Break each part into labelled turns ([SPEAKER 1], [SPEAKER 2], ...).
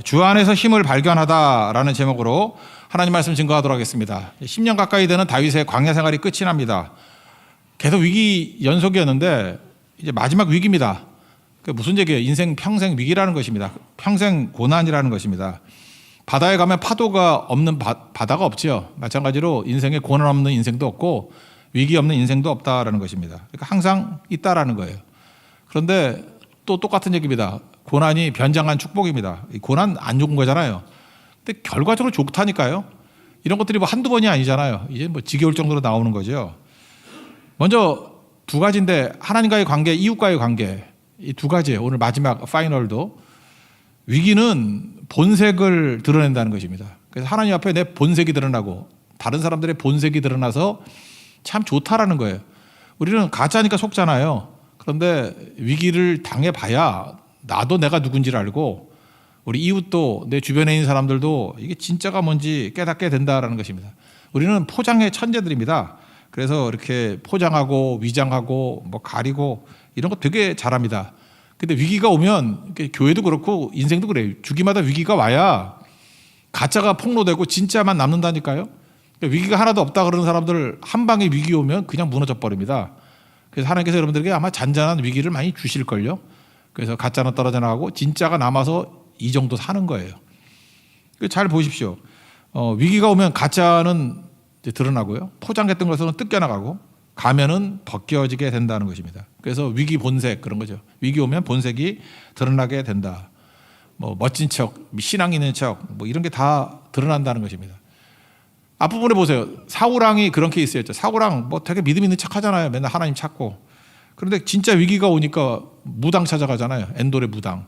[SPEAKER 1] 주 안에서 힘을 발견하다라는 제목으로 하나님 말씀 증거하도록 하겠습니다. 10년 가까이 되는 다윗의 광야 생활이 끝이 납니다. 계속 위기 연속이었는데 이제 마지막 위기입니다. 그 무슨 얘기예요? 인생 평생 위기라는 것입니다. 평생 고난이라는 것입니다. 바다에 가면 파도가 없는 바다가 없죠. 마찬가지로 인생에 고난 없는 인생도 없고 위기 없는 인생도 없다라는 것입니다. 그러니까 항상 있다라는 거예요. 그런데 또 똑같은 얘기입니다. 고난이 변장한 축복입니다. 고난 안 좋은 거잖아요. 근데 결과적으로 좋다니까요. 이런 것들이 뭐 한두 번이 아니잖아요. 이제 뭐 지겨울 정도로 나오는 거죠. 먼저 두 가지인데 하나님과의 관계, 이웃과의 관계. 이 두 가지예요. 오늘 마지막 파이널도. 위기는 본색을 드러낸다는 것입니다. 그래서 하나님 앞에 내 본색이 드러나고 다른 사람들의 본색이 드러나서 참 좋다라는 거예요. 우리는 가짜니까 속잖아요. 그런데 위기를 당해봐야 나도 내가 누군지를 알고 우리 이웃도 내 주변에 있는 사람들도 이게 진짜가 뭔지 깨닫게 된다라는 것입니다. 우리는 포장의 천재들입니다. 그래서 이렇게 포장하고 위장하고 뭐 가리고 이런 거 되게 잘합니다. 근데 위기가 오면 교회도 그렇고 인생도 그래요. 주기마다 위기가 와야 가짜가 폭로되고 진짜만 남는다니까요. 위기가 하나도 없다 그러는 사람들 한 방에 위기 오면 그냥 무너져 버립니다. 그래서 하나님께서 여러분들에게 아마 잔잔한 위기를 많이 주실걸요. 그래서 가짜는 떨어져 나가고 진짜가 남아서 이 정도 사는 거예요. 잘 보십시오. 위기가 오면 가짜는 이제 드러나고요. 포장했던 것은 뜯겨나가고 가면은 벗겨지게 된다는 것입니다. 그래서 위기 본색 그런 거죠. 위기 오면 본색이 드러나게 된다. 뭐 멋진 척, 신앙 있는 척, 뭐 이런 게 다 드러난다는 것입니다. 앞부분에 보세요. 사울왕이 그런 케이스였죠. 사울왕 뭐 되게 믿음 있는 척 하잖아요. 맨날 하나님 찾고. 그런데 진짜 위기가 오니까 무당 찾아가잖아요. 엔돌의 무당.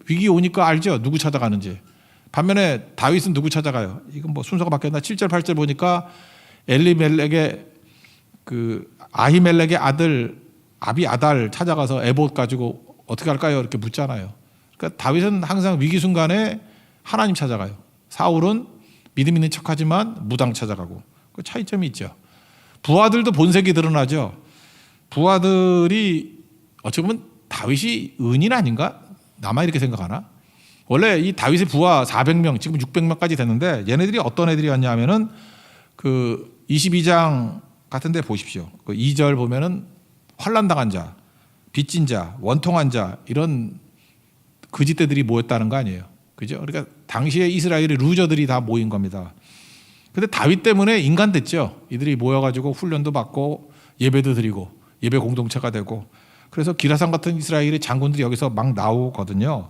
[SPEAKER 1] 위기 오니까 알죠. 누구 찾아가는지. 반면에 다윗은 누구 찾아가요? 이건 뭐 순서가 바뀌었나? 7절 8절 보니까 엘리멜렉의 그 아히멜렉의 아들 아비아달 찾아가서 에봇 가지고 어떻게 할까요? 이렇게 묻잖아요. 그러니까 다윗은 항상 위기 순간에 하나님 찾아가요. 사울은 믿음 있는 척하지만 무당 찾아가고 그 차이점이 있죠. 부하들도 본색이 드러나죠. 부하들이 어찌 보면 다윗이 은인 아닌가? 나만 이렇게 생각하나? 원래 이 다윗의 부하 400명, 지금 600명까지 됐는데 얘네들이 어떤 애들이었냐 하면은 그 22장 같은 데 보십시오. 그 2절 보면은 환난당한 자, 빚진 자, 원통한 자 이런 거짓대들이 모였다는 거 아니에요. 그죠? 그러니까 당시에 이스라엘의 루저들이 다 모인 겁니다. 근데 다윗 때문에 인간 됐죠. 이들이 모여가지고 훈련도 받고 예배도 드리고 예배 공동체가 되고 그래서 기라산 같은 이스라엘의 장군들이 여기서 막 나오거든요.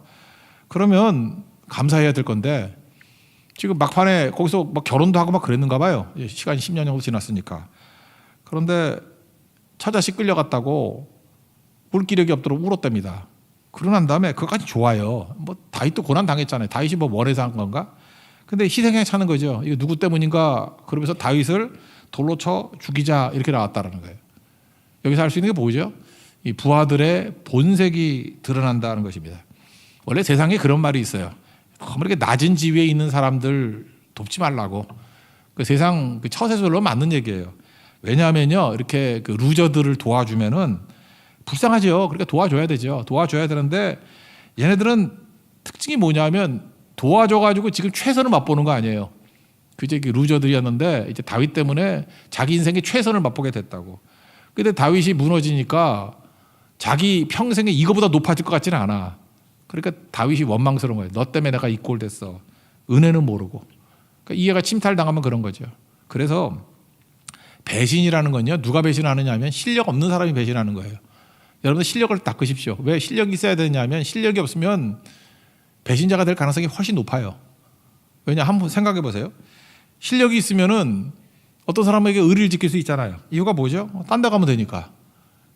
[SPEAKER 1] 그러면 감사해야 될 건데 지금 막판에 거기서 막 결혼도 하고 막 그랬는가 봐요. 시간이 10년 정도 지났으니까. 그런데 처자식 끌려갔다고 물기력이 없도록 울었답니다. 그러고 난 다음에 그것까지 좋아요. 뭐 다윗도 고난 당했잖아요. 다윗이 뭐 원해서 한 건가? 근데 희생에 차는 거죠. 이거 누구 때문인가? 그러면서 다윗을 돌로 쳐 죽이자 이렇게 나왔다라는 거예요. 여기서 할 수 있는 게 뭐죠? 이 부하들의 본색이 드러난다는 것입니다. 원래 세상에 그런 말이 있어요. 이렇게 낮은 지위에 있는 사람들 돕지 말라고. 그 세상 그 처세술로 맞는 얘기예요. 왜냐하면요, 이렇게 그 루저들을 도와주면은 불쌍하죠. 그러니까 도와줘야 되죠. 도와줘야 되는데 얘네들은 특징이 뭐냐면 도와줘가지고 지금 최선을 맛보는 거 아니에요. 그제 그 루저들이었는데 이제 다윗 때문에 자기 인생의 최선을 맛보게 됐다고. 근데 다윗이 무너지니까 자기 평생에 이거보다 높아질 것 같지는 않아. 그러니까 다윗이 원망스러운 거예요. 너 때문에 내가 이 꼴 됐어. 은혜는 모르고. 그러니까 이해가 침탈당하면 그런 거죠. 그래서 배신이라는 건요. 누가 배신하느냐 하면 실력 없는 사람이 배신하는 거예요. 여러분들 실력을 닦으십시오. 왜 실력이 있어야 되냐면 실력이 없으면 배신자가 될 가능성이 훨씬 높아요. 왜냐 한번 생각해 보세요. 실력이 있으면은 어떤 사람에게 의리를 지킬 수 있잖아요. 이유가 뭐죠? 딴 데 가면 되니까.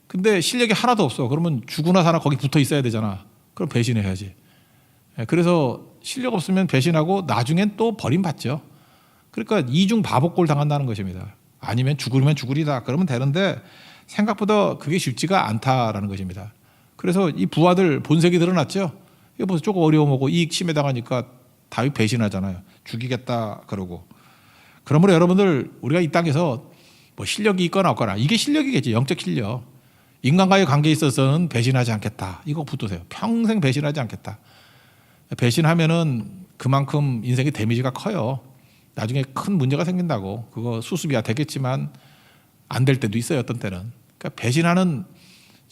[SPEAKER 1] 근데 실력이 하나도 없어. 그러면 죽으나 사나 거기 붙어 있어야 되잖아. 그럼 배신해야지. 그래서 실력 없으면 배신하고 나중엔 또 버림받죠. 그러니까 이중 바보꼴 당한다는 것입니다. 아니면 죽으면 죽으리다. 그러면 되는데 생각보다 그게 쉽지가 않다라는 것입니다. 그래서 이 부하들 본색이 드러났죠. 이거 벌써 조금 어려움하고 이익 침해당하니까 다윗 배신하잖아요. 죽이겠다 그러고. 그러므로 여러분들 우리가 이 땅에서 뭐 실력이 있거나 없거나 이게 실력이겠지. 영적 실력. 인간과의 관계에 있어서는 배신하지 않겠다. 이거 붙드세요. 평생 배신하지 않겠다. 배신하면은 그만큼 인생의 데미지가 커요. 나중에 큰 문제가 생긴다고. 그거 수습이야 되겠지만 안 될 때도 있어요. 어떤 때는. 그러니까 배신하는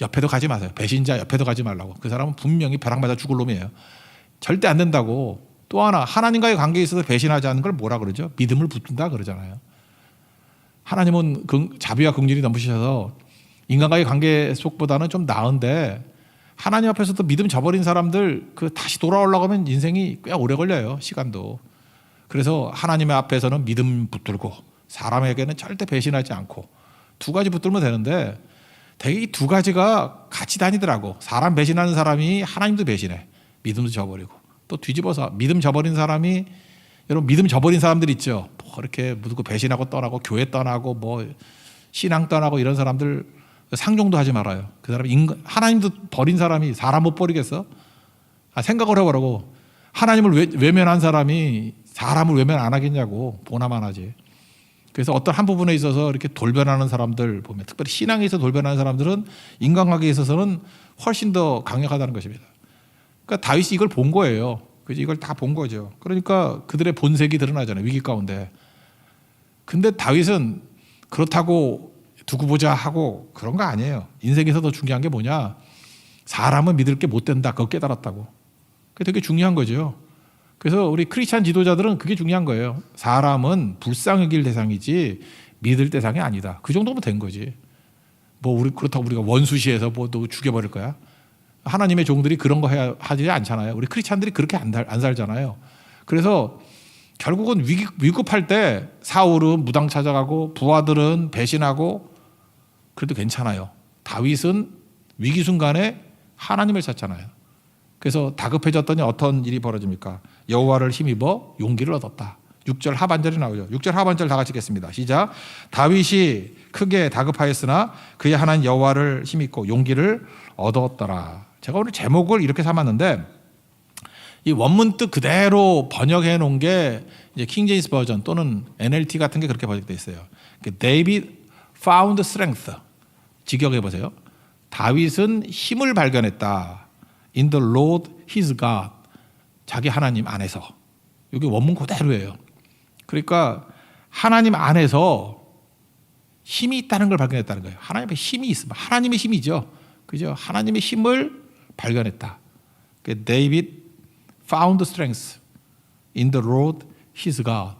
[SPEAKER 1] 옆에도 가지 마세요. 배신자 옆에도 가지 말라고. 그 사람은 분명히 벼락 맞아 죽을 놈이에요. 절대 안 된다고. 또 하나 하나님과의 관계에 있어서 배신하지 않는 걸 뭐라 그러죠? 믿음을 붙든다 그러잖아요. 하나님은 자비와 긍휼이 넘치셔서 인간과의 관계 속보다는 좀 나은데 하나님 앞에서도 믿음 저버린 사람들 그 다시 돌아오려고 하면 인생이 꽤 오래 걸려요. 시간도. 그래서 하나님의 앞에서는 믿음 붙들고 사람에게는 절대 배신하지 않고 두 가지 붙들면 되는데 되게 이 두 가지가 같이 다니더라고. 사람 배신하는 사람이 하나님도 배신해. 믿음도 저버리고. 또 뒤집어서 믿음 저버린 사람이 여러분 믿음 저버린 사람들 있죠. 뭐 이렇게 누구 배신하고 떠나고 교회 떠나고 뭐 신앙 떠나고 이런 사람들 상종도 하지 말아요. 그 사람 하나님도 버린 사람이 사람 못 버리겠어? 생각을 해보라고. 하나님을 외면한 사람이 사람을 외면 안 하겠냐고. 보나만 하지. 그래서 어떤 한 부분에 있어서 이렇게 돌변하는 사람들 보면 특별히 신앙에 있어서 돌변하는 사람들은 인간관계에 있어서는 훨씬 더 강력하다는 것입니다. 그러니까 다윗이 이걸 본 거예요. 그죠? 이걸 다 본 거죠. 그러니까 그들의 본색이 드러나잖아요. 위기 가운데. 근데 다윗은 그렇다고 두고 보자 하고 그런 거 아니에요. 인생에서 더 중요한 게 뭐냐? 사람은 믿을 게 못 된다. 그거 깨달았다고. 그게 되게 중요한 거죠. 그래서 우리 크리스찬 지도자들은 그게 중요한 거예요. 사람은 불쌍히 여길 대상이지 믿을 대상이 아니다. 그 정도면 된 거지. 뭐 우리 그렇다고 우리가 원수시해서 뭐 너 죽여버릴 거야? 하나님의 종들이 그런 거 해야 하지 않잖아요. 우리 크리스찬들이 그렇게 안 살잖아요. 그래서 결국은 위급할 때 사울은 무당 찾아가고 부하들은 배신하고 그래도 괜찮아요. 다윗은 위기 순간에 하나님을 찾잖아요. 그래서 다급해졌더니 어떤 일이 벌어집니까? 여호와를 힘입어 용기를 얻었다. 6절 하반절이 나오죠. 6절 하반절 다 같이 읽겠습니다. 시작. 다윗이 크게 다급하였으나 그의 하나님 여호와를 힘입고 용기를 얻었더라. 제가 오늘 제목을 이렇게 삼았는데 이 원문 뜻 그대로 번역해 놓은 게 이제 킹 제임스 버전 또는 NLT 같은 게 그렇게 번역되어 있어요. David found strength. 직역해 보세요. 다윗은 힘을 발견했다. In the Lord his God. 자기 하나님 안에서. 이게 원문 그대로예요. 그러니까 하나님 안에서 힘이 있다는 걸 발견했다는 거예요. 하나님의 힘이 있으면 하나님의 힘이죠. 그죠? 하나님의 힘을 발견했다. David found strength in the Lord his God.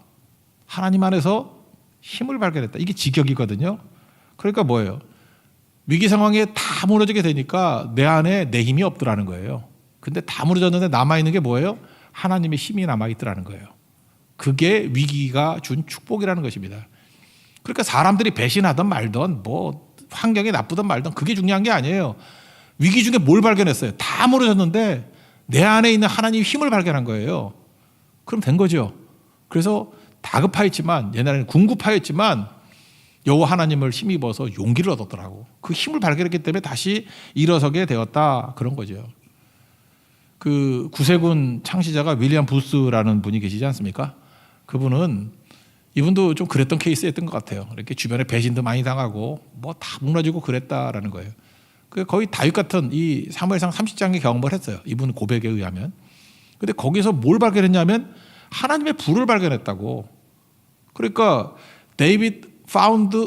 [SPEAKER 1] 하나님 안에서 힘을 발견했다. 이게 직역이거든요. 그러니까 뭐예요? 위기 상황에 다 무너지게 되니까 내 안에 내 힘이 없더라는 거예요. 근데 다 무너졌는데 남아있는 게 뭐예요? 하나님의 힘이 남아있더라는 거예요. 그게 위기가 준 축복이라는 것입니다. 그러니까 사람들이 배신하든 말든 뭐 환경이 나쁘든 말든 그게 중요한 게 아니에요. 위기 중에 뭘 발견했어요? 다 무너졌는데 내 안에 있는 하나님의 힘을 발견한 거예요. 그럼 된 거죠. 그래서 다급하였지만 옛날에는 궁급하였지만 여호와 하나님을 힘입어서 용기를 얻었더라고. 그 힘을 발견했기 때문에 다시 일어서게 되었다. 그런 거죠. 그 구세군 창시자가 윌리엄 부스라는 분이 계시지 않습니까? 그분은 이분도 좀 그랬던 케이스였던 것 같아요. 이렇게 주변에 배신도 많이 당하고 뭐 다 무너지고 그랬다라는 거예요. 거의 다윗 같은 이 사무엘상 30장의 경험을 했어요. 이분 고백에 의하면. 근데 거기서 뭘 발견했냐면 하나님의 불을 발견했다고. 그러니까 데이빗 found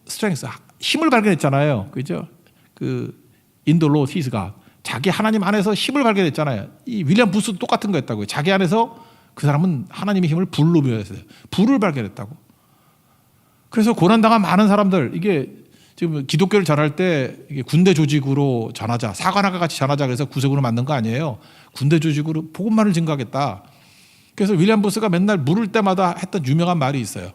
[SPEAKER 1] strength. 힘을 발견했잖아요. 그죠? in the Lord his God. 자기 하나님 안에서 힘을 발견했잖아요. 이 윌리엄 부스도 똑같은 거였다고요. 자기 안에서 그 사람은 하나님의 힘을 불로 표현했어요. 불을 발견했다고. 그래서 고난당한 많은 사람들, 이게 지금 기독교를 전할 때 이게 군대 조직으로 전하자, 사관학과 같이 전하자 그래서 구세군을 만든 거 아니에요. 군대 조직으로 복음만을 증거하겠다. 그래서 윌리엄 부스가 맨날 물을 때마다 했던 유명한 말이 있어요.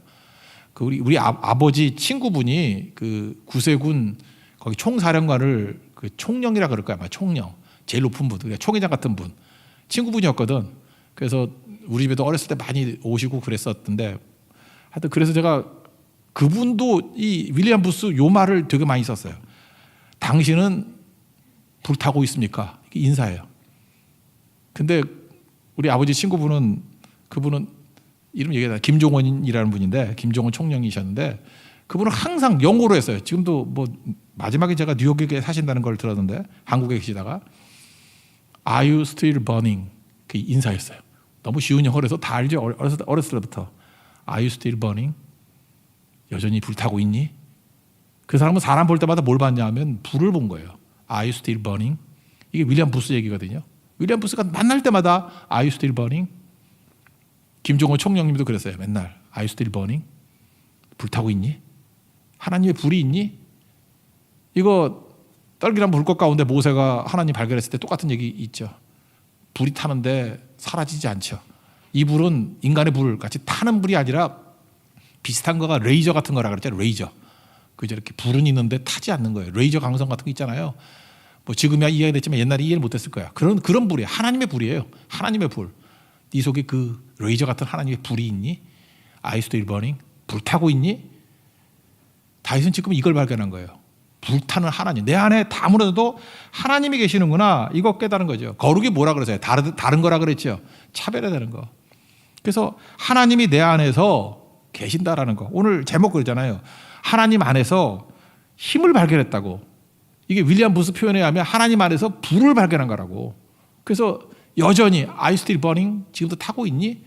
[SPEAKER 1] 우리 아버지 친구분이 그 구세군 거기 총사령관을 그 총령이라 그럴 거야. 아마 총령. 제일 높은 분, 그러니까 총회장 같은 분. 친구분이었거든. 그래서 우리 집에도 어렸을 때 많이 오시고 그랬었던데 하여튼 그래서 제가 그분도 이 윌리엄 부스 요 말을 되게 많이 썼어요. 당신은 불타고 있습니까? 인사해요. 근데 우리 아버지 친구분은 그분은 이름 얘기하다 김종원이라는 분인데 김종원 총령이셨는데 그분은 항상 영어로 했어요. 지금도 뭐 마지막에 제가 뉴욕에 사신다는 걸 들었는데 한국에 계시다가 Are you still burning? 그 인사였어요. 너무 쉬운 영어라서 다 알죠. 어렸을 때부터. Are you still burning? 여전히 불타고 있니? 그 사람은 사람 볼 때마다 뭘 봤냐 하면 불을 본 거예요. Are you still burning? 이게 윌리엄 부스 얘기거든요. 윌리엄 부스가 만날 때마다 Are you still burning? 김종호 총령님도 그랬어요. 맨날 Are you still burning? 불타고 있니? 하나님의 불이 있니? 이거 떨기란 불꽃 가운데 모세가 하나님 발견했을 때 똑같은 얘기 있죠. 불이 타는데 사라지지 않죠. 이 불은 인간의 불 같이 타는 불이 아니라 비슷한 거가 레이저 같은 거라 그랬죠. 레이저. 그죠? 이렇게 불은 있는데 타지 않는 거예요. 레이저 강성 같은 거 있잖아요. 뭐 지금이야 이해가 됐지만 옛날에 이해를 못했을 거야. 그런 불이에요. 하나님의 불이에요. 하나님의 불. 네 속에 그 레이저 같은 하나님의 불이 있니? Are you still burning? 불타고 있니? 다윗은 지금 이걸 발견한 거예요. 불타는 하나님. 내 안에 아무래도 하나님이 계시는구나. 이거 깨달은 거죠. 거룩이 뭐라 그러세요? 다른 거라 그랬죠. 차별화되는 거. 그래서 하나님이 내 안에서 계신다라는 거. 오늘 제목 그러잖아요. 하나님 안에서 힘을 발견했다고. 이게 윌리엄 부스 표현에 의하면 하나님 안에서 불을 발견한 거라고. 그래서 여전히 Are you still burning? 지금도 타고 있니?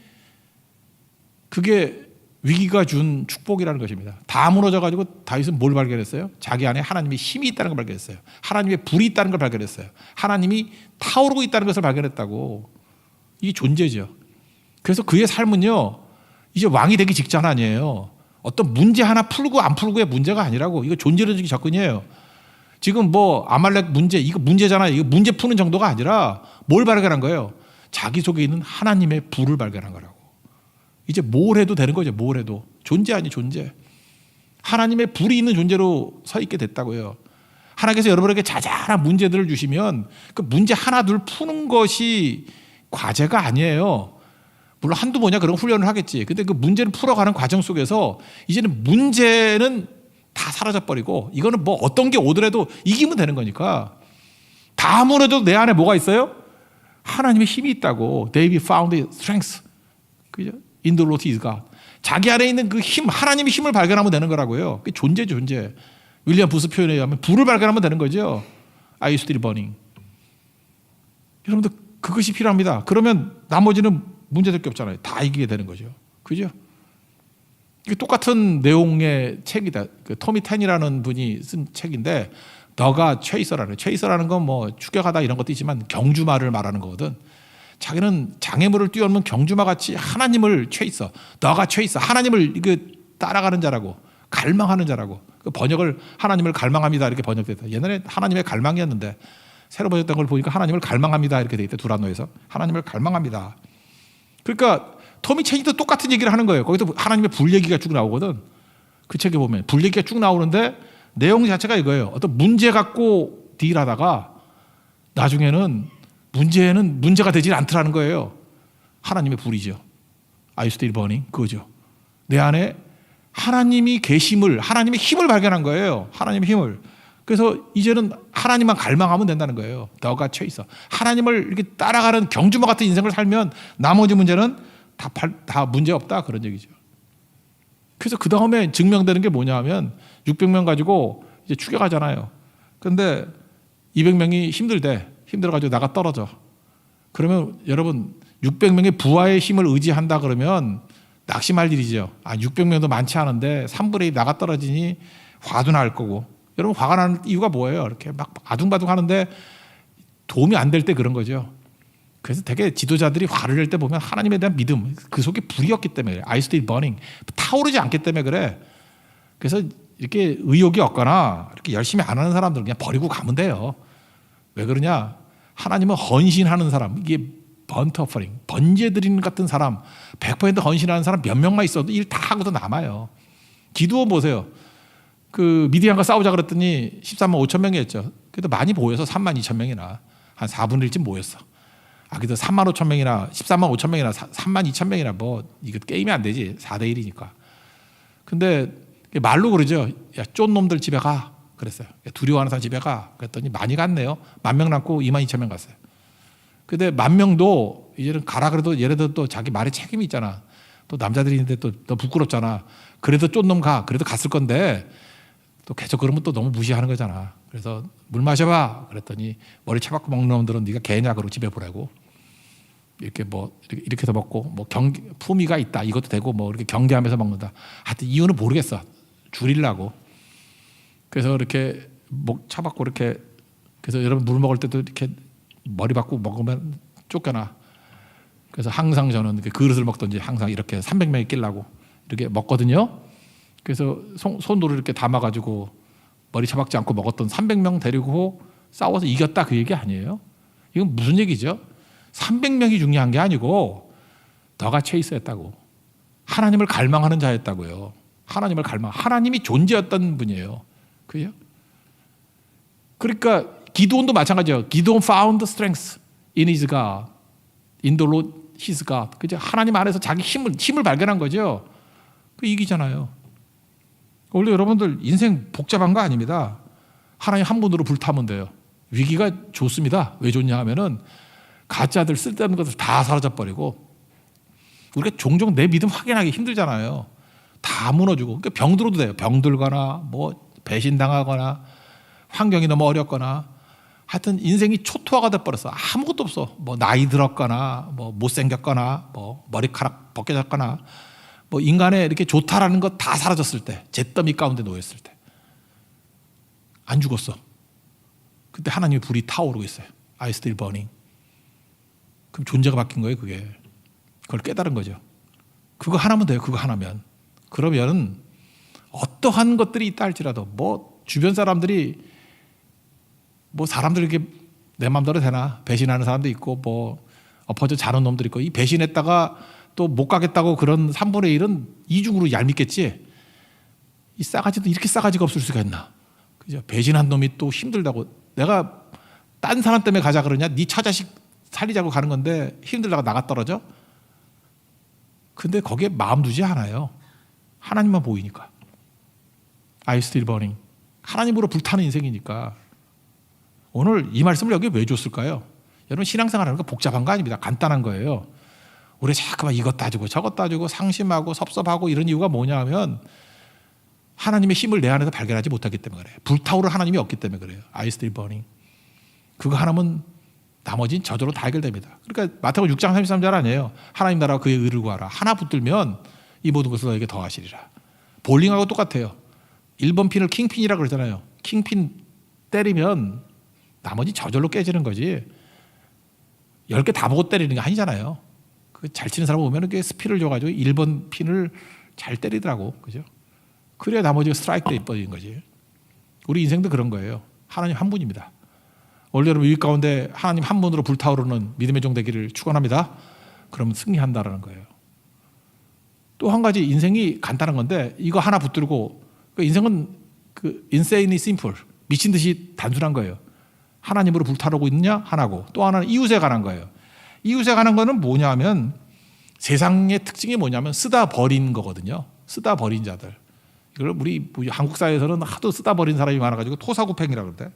[SPEAKER 1] 그게 위기가 준 축복이라는 것입니다. 다 무너져가지고 다윗은 뭘 발견했어요? 자기 안에 하나님의 힘이 있다는 걸 발견했어요. 하나님의 불이 있다는 걸 발견했어요. 하나님이 타오르고 있다는 것을 발견했다고. 이게 존재죠. 그래서 그의 삶은요, 이제 왕이 되기 직전 아니에요. 어떤 문제 하나 풀고 안 풀고의 문제가 아니라고. 이거 존재론적 접근이에요. 지금 뭐 아말렉 문제, 이거 문제잖아요. 이거 문제 푸는 정도가 아니라 뭘 발견한 거예요? 자기 속에 있는 하나님의 불을 발견한 거라고. 이제 뭘 해도 되는 거죠. 뭘 해도. 존재 아니 존재. 하나님의 불이 있는 존재로 서 있게 됐다고요. 하나님께서 여러분에게 자잘한 문제들을 주시면 그 문제 하나 둘 푸는 것이 과제가 아니에요. 물론 한두 번이야 그런 훈련을 하겠지. 근데 그 문제를 풀어가는 과정 속에서 이제는 문제는 다 사라져버리고 이거는 뭐 어떤 게 오더라도 이기면 되는 거니까. 다 아무래도 내 안에 뭐가 있어요? 하나님의 힘이 있다고. David found strength. 그죠? In the Lord his God. 자기 안에 있는 그 힘, 하나님의 힘을 발견하면 되는 거라고요. 그게 존재죠, 존재. 윌리엄 부스 표현에 의하면 불을 발견하면 되는 거죠. Are you still burning? 여러분들 그것이 필요합니다. 그러면 나머지는 문제될 게 없잖아요. 다 이기게 되는 거죠. 그죠? 이게 똑같은 내용의 책이다. 그 토미 텐이라는 분이 쓴 책인데 너가 최이서라는 건 뭐 추격하다 이런 것도 있지만 경주마를 말하는 거거든. 자기는 장애물을 뛰어넘는 경주마 같이 하나님을 최이서, 너가 최이서, 하나님을 따라가는 자라고, 갈망하는 자라고. 그 번역을 하나님을 갈망합니다 이렇게 번역됐다. 옛날에 하나님의 갈망이었는데 새로 번역된 걸 보니까 하나님을 갈망합니다 이렇게 돼 있대. 두란노에서 하나님을 갈망합니다. 그러니까 토미 체니도 똑같은 얘기를 하는 거예요. 거기도 하나님의 불 얘기가 쭉 나오거든. 그 책에 보면 불 얘기가 쭉 나오는데 내용 자체가 이거예요. 어떤 문제 갖고 딜하다가 나중에는 문제는 문제가 되지 않더라는 거예요. 하나님의 불이죠. Are you still burning? 그거죠. 내 안에 하나님이 계심을, 하나님의 힘을 발견한 거예요. 하나님의 힘을. 그래서 이제는 하나님만 갈망하면 된다는 거예요. 너가 최이서. 하나님을 이렇게 따라가는 경주마 같은 인생을 살면 나머지 문제는 다 문제 없다 그런 얘기죠. 그래서 그 다음에 증명되는 게 뭐냐 하면 600명 가지고 이제 추격하잖아요. 그런데 200명이 힘들어가지고 나가 떨어져. 그러면 여러분 600명의 부하의 힘을 의지한다 그러면 낙심할 일이죠. 600명도 많지 않은데 3분의 1 나가 떨어지니 화도 날 거고. 여러분 화가 나는 이유가 뭐예요? 이렇게 막 아둥바둥 하는데 도움이 안 될 때 그런 거죠. 그래서 되게 지도자들이 화를 낼 때 보면 하나님에 대한 믿음, 그 속에 불이었기 때문에 그래. I still burning. 타오르지 않기 때문에 그래. 그래서 이렇게 의욕이 없거나 이렇게 열심히 안 하는 사람들은 그냥 버리고 가면 돼요. 왜 그러냐? 하나님은 헌신하는 사람, 이게 번트 오퍼링, 번제 드리는 같은 사람, 100% 헌신하는 사람 몇 명만 있어도 일 다 하고도 남아요. 기드온 보세요. 그 미디안과 싸우자 그랬더니 13만 5천 명이었죠. 그래도 많이 보여서 3만 2천 명이나 한 4분의 1쯤 모였어. 그래도 3만 5천 명이나 13만 5천 명이나 3만 2천 명이나 뭐 이거 게임이 안 되지. 4대 1이니까. 근데 말로 그러죠. 야, 쫀 놈들 집에 가. 그랬어요. 두려워하는 사람 집에 가. 그랬더니 많이 갔네요. 10,000명 남고 2만 2천 명 갔어요. 근데 10,000명도 이제는 가라 그래도 얘네들 또 자기 말에 책임이 있잖아. 또 남자들이 있는데 또 너 부끄럽잖아. 그래도 쫀 놈 가. 그래도 갔을 건데 또 계속 그러면 또 너무 무시하는 거잖아. 그래서 물 마셔봐. 그랬더니 머리 차박고 먹는 놈들은 네가 개냐 그러고 집에 보내고. 이렇게 뭐 이렇게 해서 먹고 뭐 품위가 있다 이것도 되고 뭐 이렇게 경계하면서 먹는다. 하여튼 이유는 모르겠어. 줄이려고. 그래서 이렇게 목 차박고 이렇게 그래서 여러분 물 먹을 때도 이렇게 머리 박고 먹으면 쫓겨나. 그래서 항상 저는 이렇게 그릇을 먹든지 항상 이렇게 300명이 끼려고 이렇게 먹거든요. 그래서 손으로 이렇게 담아가지고 머리 차박지 않고 먹었던 300명 데리고 싸워서 이겼다 그 얘기 아니에요. 이건 무슨 얘기죠? 300명이 중요한 게 아니고 너가 체이스였다고. 하나님을 갈망하는 자였다고요. 하나님을 하나님이 존재였던 분이에요. 그죠? 그러니까 기드온도 마찬가지예요. 기드온 found strength in his God, in the Lord his God. 그죠? 하나님 안에서 자기 힘을 발견한 거죠. 그 이기잖아요. 원래 여러분들 인생 복잡한 거 아닙니다. 하나님 한 분으로 불타면 돼요. 위기가 좋습니다. 왜 좋냐 하면은 가짜들 쓸데없는 것들 다 사라져 버리고 우리가 종종 내 믿음 확인하기 힘들잖아요. 다 무너지고. 그러니까 병들어도 돼요. 병들거나 뭐 배신당하거나 환경이 너무 어렵거나 하여튼 인생이 초토화가 돼버렸어. 아무것도 없어. 뭐 나이 들었거나 뭐 못생겼거나 뭐 머리카락 벗겨졌거나 뭐 인간의 이렇게 좋다라는 것 다 사라졌을 때, 잿더미 가운데 놓였을 때 안 죽었어. 그때 하나님의 불이 타오르고 있어요. I still burning. 그럼 존재가 바뀐 거예요. 그게. 그걸 깨달은 거죠. 그거 하나면 돼요. 그거 하나면. 그러면 어떠한 것들이 있다 할지라도 뭐 주변 사람들이 뭐 사람들 이렇게 내 마음대로 되나 배신하는 사람도 있고 뭐 엎어져 자는 놈들 있고 이 배신했다가 또 못 가겠다고 그런 3분의 1은 이중으로 얄밉겠지. 이 싸가지도 이렇게 싸가지가 없을 수가 있나. 그죠? 배신한 놈이 또 힘들다고 내가 딴 사람 때문에 가자 그러냐? 네 처자식 살리자고 가는 건데 힘들다가 나가 떨어져? 근데 거기에 마음 두지 않아요. 하나님만 보이니까. I still burning. 하나님으로 불타는 인생이니까. 오늘 이 말씀을 여기 왜 줬을까요? 여러분 신앙생활하는 거 복잡한 거 아닙니다. 간단한 거예요. 우리 자꾸만 이것 따지고 저것 따지고 상심하고 섭섭하고 이런 이유가 뭐냐 하면 하나님의 힘을 내 안에서 발견하지 못하기 때문에 그래요. 불타오를 하나님이 없기 때문에 그래요. I still burning. 그거 하나면 나머지는 저절로 다 해결됩니다. 그러니까 마태복음 6장 33절 아니에요. 하나님 나라와 그의 의를 구하라. 하나 붙들면 이 모든 것을 너에게 더하시리라. 볼링하고 똑같아요. 1번 핀을 킹핀이라 그러잖아요. 킹핀 때리면 나머지 저절로 깨지는 거지. 10개 다 보고 때리는 게 아니잖아요. 그 잘 치는 사람 보면 그 스피를 줘가지고 1번 핀을 잘 때리더라고. 그죠? 그래야 나머지가 스트라이크 돼 버리는 거지. 우리 인생도 그런 거예요. 하나님 한 분입니다. 원래 여러분 이 가운데 하나님 한 분으로 불타오르는 믿음의 종 되기를 축원합니다. 그러면 승리한다라는 거예요. 또 한 가지 인생이 간단한 건데 이거 하나 붙들고 그 인생은 그 insanely simple 미친 듯이 단순한 거예요. 하나님으로 불타오르고 있느냐 하나고 또 하나는 이웃에 관한 거예요. 이웃에 관한 거는 뭐냐면 세상의 특징이 뭐냐면 쓰다 버린 거거든요. 쓰다 버린 자들. 이걸 우리 한국 사회에서는 하도 쓰다 버린 사람이 많아가지고 토사구팽이라고 그러대.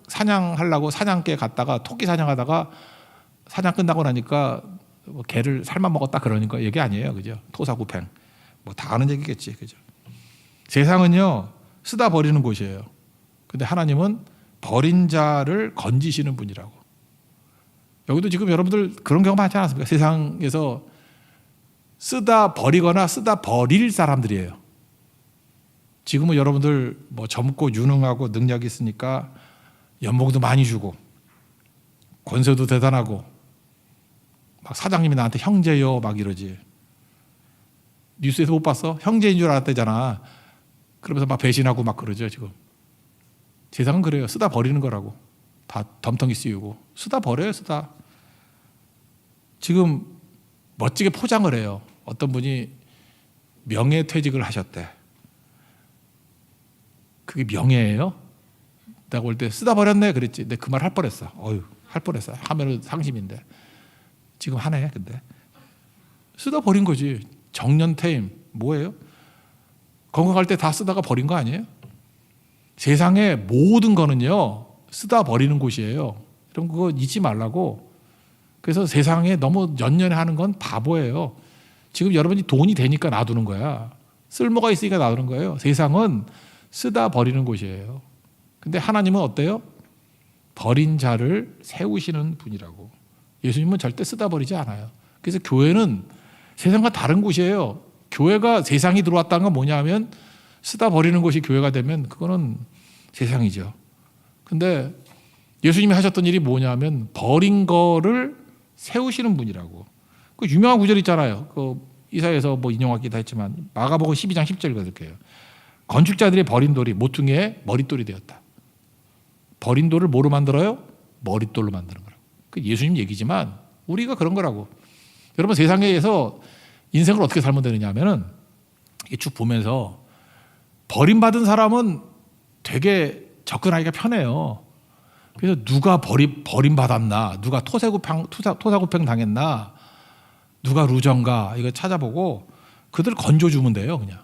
[SPEAKER 1] 사냥하려고 사냥개 갔다가 토끼 사냥하다가 사냥 끝나고 나니까 뭐 개를 삶아 먹었다 그러니까 얘기 아니에요, 그죠? 토사구팽. 뭐 다 아는 얘기겠지, 그죠? 세상은요 쓰다 버리는 곳이에요. 근데 하나님은 버린 자를 건지시는 분이라고. 여기도 지금 여러분들 그런 경우 많지 않았습니까? 세상에서 쓰다 버리거나 쓰다 버릴 사람들이에요. 지금은 여러분들 뭐 젊고 유능하고 능력이 있으니까 연봉도 많이 주고 권세도 대단하고 막 사장님이 나한테 형제요 막 이러지. 뉴스에서 못 봤어? 형제인 줄 알았대잖아. 그러면서 막 배신하고 막 그러죠 지금. 세상은 그래요. 쓰다 버리는 거라고. 다 덤텅이 씌우고 쓰다 버려요. 쓰다. 지금 멋지게 포장을 해요. 어떤 분이 명예퇴직을 하셨대. 그게 명예예요? 내가 볼 때 쓰다 버렸네 그랬지. 근데 그 말 할 뻔했어. 할 뻔했어. 하면은 상심인데 지금 하네. 근데 쓰다 버린 거지. 정년퇴임 뭐예요? 건강할 때 다 쓰다가 버린 거 아니에요? 세상의 모든 거는요 쓰다 버리는 곳이에요. 그럼 그거 잊지 말라고. 그래서 세상에 너무 연연하는 건 바보예요. 지금 여러분이 돈이 되니까 놔두는 거야. 쓸모가 있으니까 놔두는 거예요. 세상은 쓰다 버리는 곳이에요. 근데 하나님은 어때요? 버린 자를 세우시는 분이라고. 예수님은 절대 쓰다 버리지 않아요. 그래서 교회는 세상과 다른 곳이에요. 교회가 세상이 들어왔다는 건 뭐냐면 쓰다 버리는 것이 교회가 되면 그거는 세상이죠. 근데 예수님이 하셨던 일이 뭐냐면 버린 거를 세우시는 분이라고. 그 유명한 구절 있잖아요. 그 이사야에서 뭐 인용하기도 했지만 마가복음 12장 10절 읽어드릴게요. 건축자들이 버린 돌이 모퉁이에 머릿돌이 되었다. 버린 돌을 뭐로 만들어요? 머릿돌로 만드는 거라고. 그 예수님 얘기지만 우리가 그런 거라고. 여러분 세상에서 인생을 어떻게 살면 되느냐 하면은 쭉 보면서 버림받은 사람은 되게 접근하기가 편해요. 그래서 누가 버림받았나, 누가 토사구팽 당했나, 누가 루전가 이거 찾아보고 그들을 건져주면 돼요, 그냥.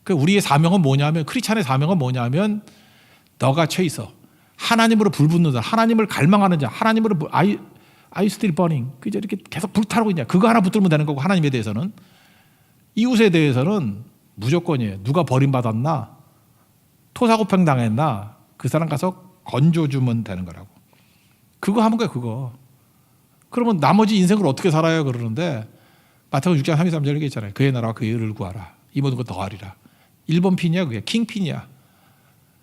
[SPEAKER 1] 그러니까 우리의 사명은 뭐냐면, 크리스찬의 사명은 뭐냐면 너가 처해 있어. 하나님으로 불붙는 자, 하나님을 갈망하는 자, 하나님으로 I still burning. 그저 이렇게 계속 불타고 있냐. 그거 하나 붙들면 되는 거고, 하나님에 대해서는. 이웃에 대해서는 무조건이에요. 누가 버림받았나, 토사구팽 당했나, 그 사람 가서 건져주면 되는 거라고. 그거 하는 거예요, 그거. 그러면 나머지 인생을 어떻게 살아요? 그러는데 마태복음 6장 33절 이렇게 있잖아요. 그의 나라와 그의 의를 구하라. 이 모든 것 더하리라. 1번 핀이야, 그게. 킹핀이야.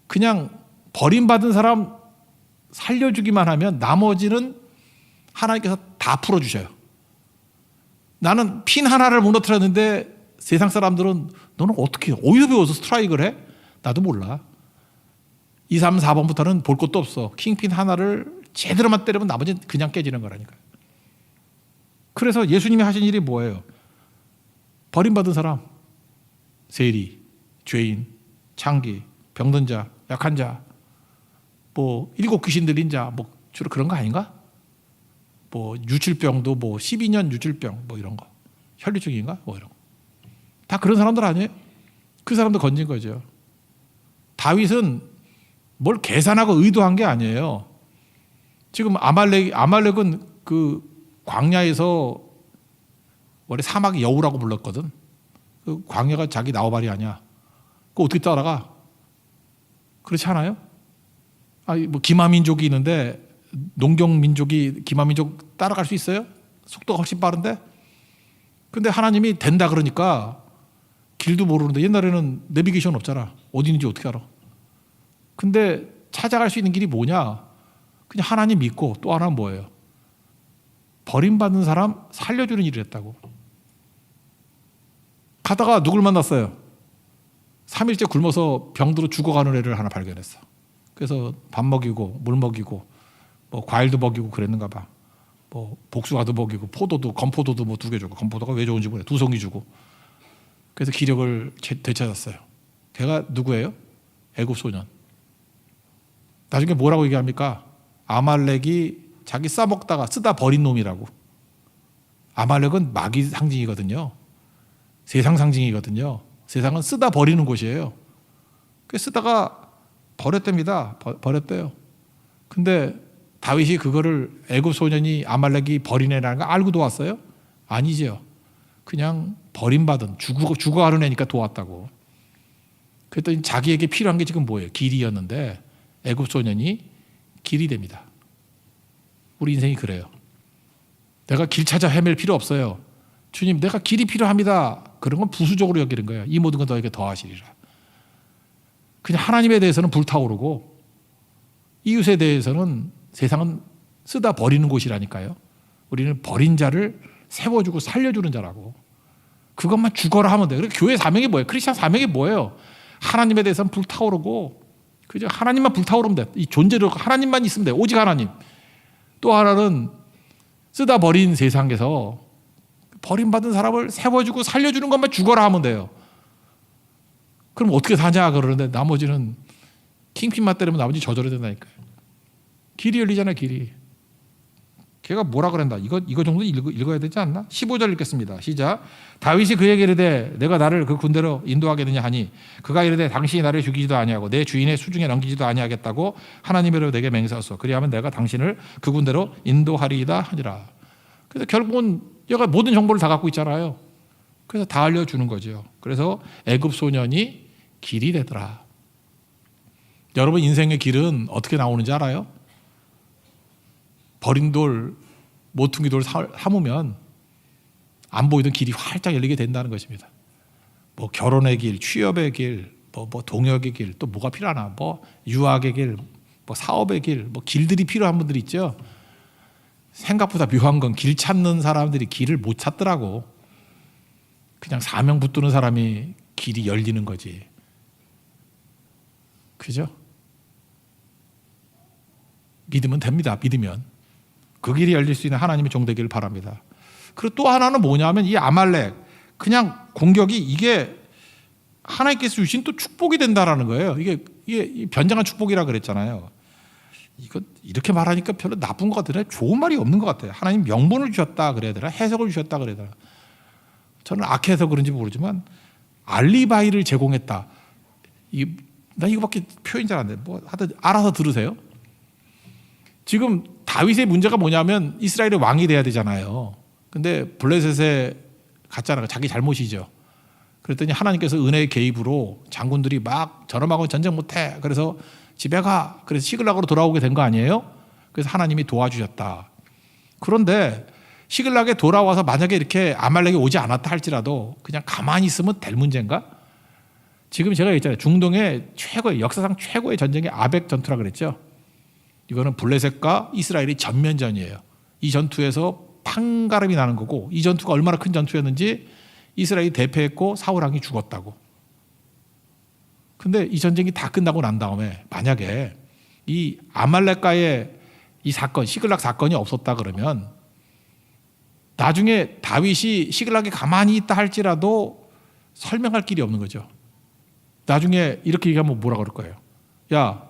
[SPEAKER 1] 그냥 버림받은 사람 살려주기만 하면 나머지는 하나님께서 다 풀어주셔요. 나는 핀 하나를 무너뜨렸는데 세상 사람들은 너는 어떻게 어디서 배워서 스트라이크를 해? 나도 몰라. 2, 3, 4번부터는 볼 것도 없어. 킹핀 하나를 제대로만 때리면 나머지는 그냥 깨지는 거라니까. 그래서 예수님이 하신 일이 뭐예요? 버림받은 사람, 세리, 죄인, 창기, 병든 자, 약한 자, 뭐 7 귀신 들린 자, 뭐 주로 그런 거 아닌가? 뭐 유출병도 뭐 12년 유출병 뭐 이런 거, 혈류증인가 뭐 이런 거. 다 그런 사람들 아니에요? 그 사람도 건진 거죠. 다윗은 뭘 계산하고 의도한 게 아니에요. 지금 아말렉은 그 광야에서 원래 사막이 여우라고 불렀거든. 그 광야가 자기 나오발이 아니야. 그거 어떻게 따라가? 그렇지 않아요? 뭐 기마민족이 있는데 농경민족이 기마민족 따라갈 수 있어요? 속도가 훨씬 빠른데? 근데 하나님이 된다 그러니까 길도 모르는데, 옛날에는 내비게이션 없잖아. 어디 있는지 어떻게 알아? 근데 찾아갈 수 있는 길이 뭐냐? 그냥 하나님 믿고, 또 하나는 뭐예요? 버림받는 사람 살려주는 일을 했다고. 가다가 누굴 만났어요? 3일째 굶어서 병들어 죽어가는 애를 하나 발견했어. 그래서 밥 먹이고 물 먹이고 뭐 과일도 먹이고 그랬는가 봐. 뭐 복숭아도 먹이고 포도도, 건포도도 뭐 2개 주고, 건포도가 왜 좋은지 모르겠어. 2송이 주고. 그래서 기력을 되찾았어요. 걔가 누구예요? 애굽 소년. 나중에 뭐라고 얘기합니까? 아말렉이 자기 싸먹다가 쓰다 버린 놈이라고. 아말렉은 마귀 상징이거든요. 세상 상징이거든요. 세상은 쓰다 버리는 곳이에요. 그 쓰다가 버렸답니다. 버렸대요. 근데 다윗이 그거를 애굽 소년이 아말렉이 버린 애라는 거 알고 도왔어요? 아니죠. 그냥 버림받은 죽어가는 애니까 도왔다고. 그랬더니 자기에게 필요한 게 지금 뭐예요? 길이었는데 애굽 소년이 길이 됩니다. 우리 인생이 그래요. 내가 길 찾아 헤맬 필요 없어요. 주님, 내가 길이 필요합니다. 그런 건 부수적으로 여기는 거예요. 이 모든 건 너에게 더하시리라. 그냥 하나님에 대해서는 불타오르고 이웃에 대해서는 세상은 쓰다 버리는 곳이라니까요. 우리는 버린 자를 세워주고 살려주는 자라고. 그것만 죽어라 하면 돼요. 교회 사명이 뭐예요? 크리스찬 사명이 뭐예요? 하나님에 대해서는 불타오르고, 그죠? 하나님만 불타오르면 돼. 이 존재로 하나님만 있으면 돼. 오직 하나님. 또 하나는 쓰다 버린 세상에서 버림받은 사람을 세워주고 살려주는 것만 죽어라 하면 돼요. 그럼 어떻게 사냐 그러는데 나머지는 킹핀만 때리면 나머지 저절로 된다니까요. 길이 열리잖아요, 길이. 걔가 뭐라 그랬나? 이거 정도 읽어야 되지 않나? 15절 읽겠습니다. 시작. 다윗이 그에게 이르되 내가 나를 그 군대로 인도하겠느냐 하니 그가 이르되 당신이 나를 죽이지도 아니하고 내 주인의 수중에 넘기지도 아니하겠다고 하나님으로 내게 맹세하소서. 그리하면 내가 당신을 그 군대로 인도하리이다 하니라. 그래서 결국은 얘가 모든 정보를 다 갖고 있잖아요. 그래서 다 알려주는 거죠. 그래서 애굽 소년이 길이 되더라. 여러분 인생의 길은 어떻게 나오는지 알아요? 버린 돌 모퉁이돌을 삼으면 안 보이던 길이 활짝 열리게 된다는 것입니다. 뭐 결혼의 길, 취업의 길, 뭐 동역의 길, 또 뭐가 필요하나? 뭐 유학의 길, 뭐 사업의 길, 뭐 길들이 필요한 분들이 있죠. 생각보다 묘한 건 길 찾는 사람들이 길을 못 찾더라고. 그냥 사명 붙드는 사람이 길이 열리는 거지. 그죠? 믿으면 됩니다. 믿으면. 그 길이 열릴 수 있는 하나님의 종 되기를 바랍니다. 그리고 또 하나는 뭐냐면 이 아말렉 그냥 공격이 이게 하나님께서 주신 또 축복이 된다라는 거예요. 이게 변장한 축복이라 그랬잖아요. 이거 이렇게 말하니까 별로 나쁜 것 같으나 좋은 말이 없는 것 같아요. 하나님 명분을 주셨다 그래야 되나? 해석을 주셨다 그래야 되나? 저는 악해서 그런지 모르지만 알리바이를 제공했다. 나 이거밖에 표현이 잘 안 돼. 뭐 하여튼 알아서 들으세요. 지금 다윗의 문제가 뭐냐면 이스라엘의 왕이 돼야 되잖아요. 근데 블레셋에 갔잖아요. 자기 잘못이죠. 그랬더니 하나님께서 은혜의 개입으로 장군들이 막 저놈하고 전쟁 못해. 그래서 집에 가. 그래서 시글락으로 돌아오게 된 거 아니에요? 그래서 하나님이 도와주셨다. 그런데 시글락에 돌아와서 만약에 이렇게 아말렉이 오지 않았다 할지라도 그냥 가만히 있으면 될 문제인가? 지금 제가 얘기했잖아요. 중동의 최고의 역사상 최고의 전쟁이 아벡 전투라 그랬죠. 이거는 블레셋과 이스라엘이 전면전이에요. 이 전투에서 판가름이 나는 거고 이 전투가 얼마나 큰 전투였는지 이스라엘이 대패했고 사울왕이 죽었다고. 근데 이 전쟁이 다 끝나고 난 다음에 만약에 이 아말렉과의 이 사건, 시글락 사건이 없었다 그러면 나중에 다윗이 시글락에 가만히 있다 할지라도 설명할 길이 없는 거죠. 나중에 이렇게 얘기하면 뭐라 그럴 거예요. 야,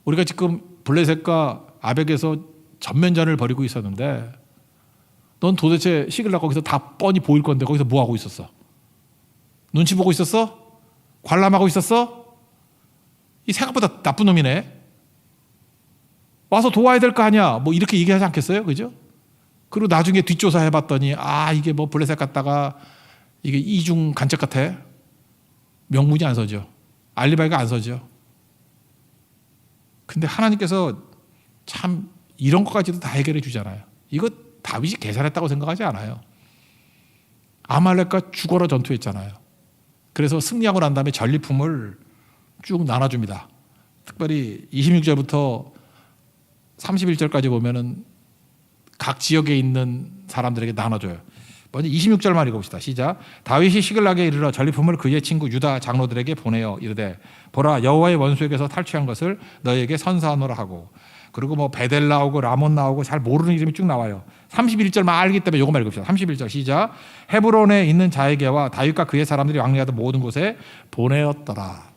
[SPEAKER 1] 우리가 지금 블레셋과 아벡에서 전면전을 벌이고 있었는데 넌 도대체 시글락 거기서 다 뻔히 보일 건데 거기서 뭐 하고 있었어? 눈치 보고 있었어? 관람하고 있었어? 이 생각보다 나쁜 놈이네. 와서 도와야 될 거 아니야. 뭐 이렇게 얘기하지 않겠어요? 그죠? 그리고 나중에 뒷조사 해봤더니 이게 뭐 블레셋 갔다가 이게 이중 간첩 같아. 명분이 안 서죠. 알리바이가 안 서죠. 근데 하나님께서 참 이런 것까지도 다 해결해 주잖아요. 이거 다윗이 계산했다고 생각하지 않아요. 아말렉과 죽어라 전투했잖아요. 그래서 승리하고 난 다음에 전리품을 쭉 나눠줍니다. 특별히 26절부터 31절까지 보면은 각 지역에 있는 사람들에게 나눠줘요. 먼저 26절만 읽어봅시다. 시작. 다윗이 시글락에 이르러 전리품을 그의 친구 유다 장로들에게 보내어 이르되 보라 여호와의 원수에게서 탈취한 것을 너희에게 선사하노라 하고. 그리고 뭐 베델 나오고 라몬 나오고 잘 모르는 이름이 쭉 나와요. 31절만 알기 때문에 이것만 읽읍시다. 31절 시작. 헤브론에 있는 자에게와 다윗과 그의 사람들이 왕래하던 모든 곳에 보내었더라.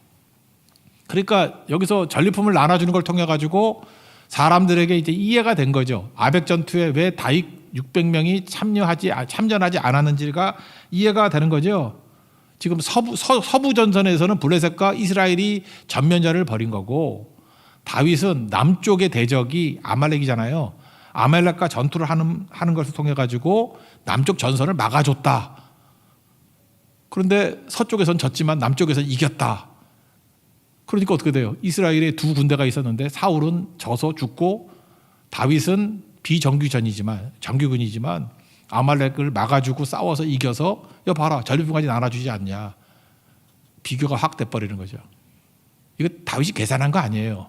[SPEAKER 1] 그러니까 여기서 전리품을 나눠주는 걸 통해 가지고 사람들에게 이제 이해가 된 거죠. 아벡 전투에 왜 다윗 600명이 참전하지 않았는지가 이해가 되는 거죠. 지금 서부 전선에서는 블레셋과 이스라엘이 전면전을 벌인 거고 다윗은 남쪽의 대적이 아말렉이잖아요. 아말렉과 전투를 하는 것을 통해 가지고 남쪽 전선을 막아줬다. 그런데 서쪽에서는 졌지만 남쪽에서는 이겼다. 그러니까 어떻게 돼요? 이스라엘에 두 군대가 있었는데 사울은 져서 죽고 다윗은 정규군이지만 아말렉을 막아주고 싸워서 이겨서 야 봐라 전리품까지 나눠주지 않냐. 비교가 확 돼버리는 거죠. 이거 다윗이 계산한 거 아니에요.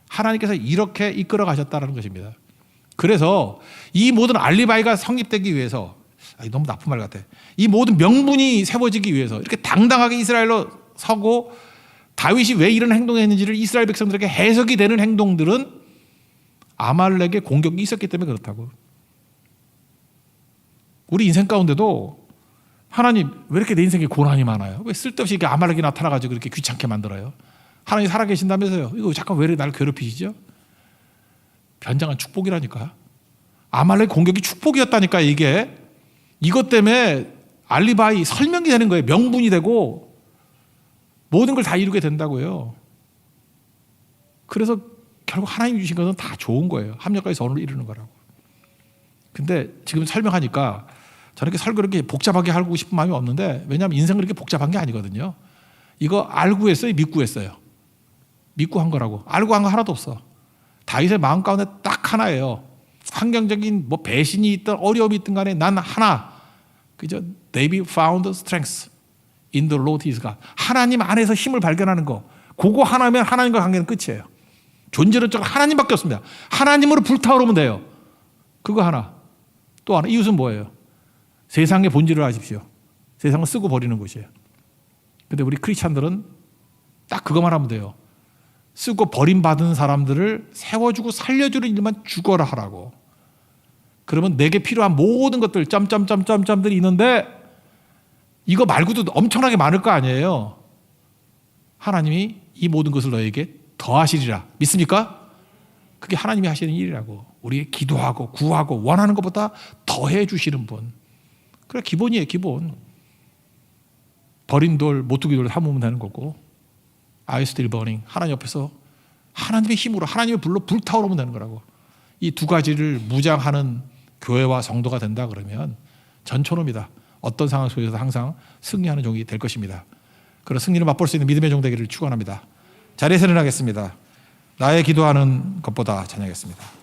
[SPEAKER 1] 하나님께서 이렇게 이끌어 가셨다는 것입니다. 그래서 이 모든 알리바이가 성립되기 위해서 너무 나쁜 말 같아. 이 모든 명분이 세워지기 위해서 이렇게 당당하게 이스라엘로 서고 다윗이 왜 이런 행동을 했는지를 이스라엘 백성들에게 해석이 되는 행동들은 아말렉의 공격이 있었기 때문에 그렇다고. 우리 인생 가운데도 하나님 왜 이렇게 내 인생에 고난이 많아요? 왜 쓸데없이 이렇게 아말렉이 나타나가지고 이렇게 귀찮게 만들어요? 하나님 살아계신다면서요. 이거 잠깐 왜 이렇게 나를 괴롭히시죠? 변장한 축복이라니까. 아말렉 공격이 축복이었다니까 이게. 이것 때문에 알리바이 설명이 되는 거예요. 명분이 되고 모든 걸 다 이루게 된다고요. 그래서 결국 하나님 주신 것은 다 좋은 거예요. 합력과의 선을 이루는 거라고. 근데 지금 설명하니까 저는 이렇게 설교를 이렇게 복잡하게 하고 싶은 마음이 없는데 왜냐하면 인생은 그렇게 복잡한 게 아니거든요. 이거 알고 했어요? 믿고 했어요? 믿고 한 거라고. 알고 한 거 하나도 없어. 다윗의 마음 가운데 딱 하나예요. 환경적인 뭐 배신이 있든 어려움이 있든 간에 난 하나, 그죠? They found strength in the Lord his God. 하나님 안에서 힘을 발견하는 거. 그거 하나면 하나님과 관계는 끝이에요. 존재는 csak 하나님밖에 없습니다. 하나님으로 불타오르면 돼요. 그거 하나. 또 하나. 이웃은 뭐예요? 세상의 본질을 아십시오. 세상은 쓰고 버리는 곳이에요. 근데 우리 크리스찬들은 딱 그것만 하면 돼요. 쓰고 버림받은 사람들을 세워주고 살려주는 일만 죽어라 하라고. 그러면 내게 필요한 모든 것들 점점점점점들이 있는데 이거 말고도 엄청나게 많을 거 아니에요. 하나님이 이 모든 것을 너에게 더하시리라. 믿습니까? 그게 하나님이 하시는 일이라고. 우리 기도하고 구하고 원하는 것보다 더해 주시는 분. 그래, 기본이에요, 기본. 버린 돌, 모퉁이 돌 삼으면 되는 거고, I still burning. 하나님 옆에서 하나님의 힘으로, 하나님의 불로 불타오르면 되는 거라고. 이 두 가지를 무장하는 교회와 성도가 된다 그러면 전초놈이다. 어떤 상황 속에서 항상 승리하는 종이 될 것입니다. 그런 승리를 맛볼 수 있는 믿음의 종 되기를 축원합니다. 자리에서 일어나겠습니다. 나의 기도하는 것보다 찬양하겠습니다.